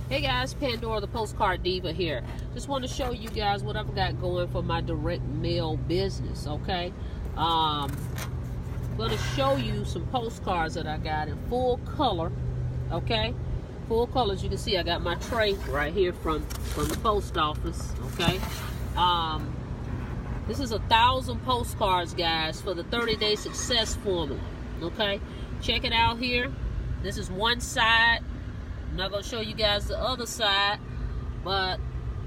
Hey guys, Pandora, the Postcard Diva here. Just want to show you guys what I've got going for my direct mail business, okay? I'm going to show you some postcards that I got in full color, okay? Full color. As you can see, I got my tray right here from the post office, okay? This is 1,000 postcards, guys, for the 30-day success formula, okay? Check it out here. This is one side. I'm not going to show you guys the other side, but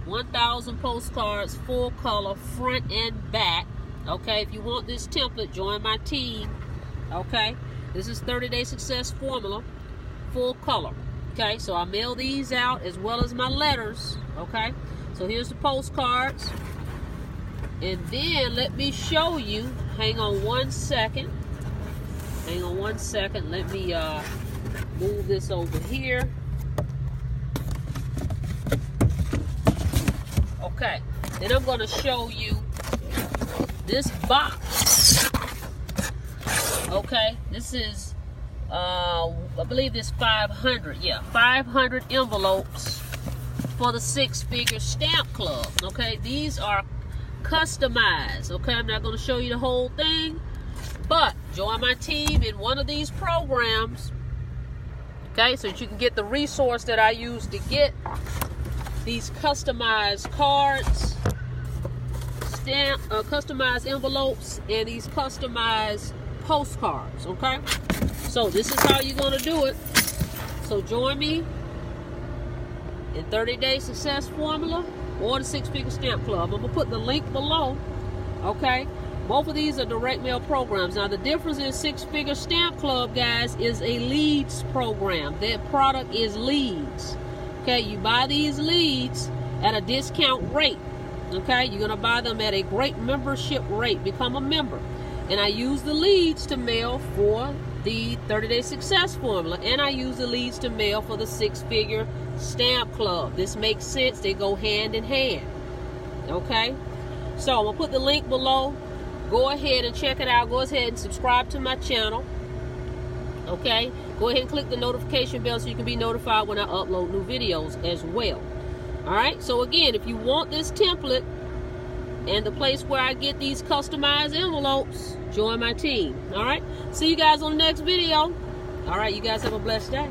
1,000 postcards, full color, front and back. Okay, if you want this template, join my team. Okay, this is 30-day success formula, full color. Okay, so I mail these out as well as my letters. Okay, so here's the postcards. And then let me show you, hang on one second. Let me move this over here. Okay, then I'm going to show you this box. Okay, this is, I believe this 500. Yeah, 500 envelopes for the six-figure stamp club. Okay, these are customized. Okay, I'm not going to show you the whole thing, but join my team in one of these programs. Okay, so that you can get the resource that I use to get these customized cards, customized envelopes, and these customized postcards, okay? So this is how you're going to do it. So join me in 30-day success formula or the six-figure stamp club. I'm going to put the link below, okay? Both of these are direct mail programs. Now the difference in six-figure stamp club, guys, is a leads program. That product is leads. Okay, you buy these leads at a discount rate. Okay, you're going to buy them at a great membership rate. Become a member. And I use the leads to mail for the 30-day success formula. And I use the leads to mail for the six-figure stamp club. This makes sense. They go hand in hand. Okay, so I'm going to put the link below. Go ahead and check it out. Go ahead and subscribe to my channel. Okay, go ahead and click the notification bell so you can be notified when I upload new videos as well. Alright, so again, if you want this template and the place where I get these customized envelopes, join my team. Alright, see you guys on the next video. Alright, you guys have a blessed day.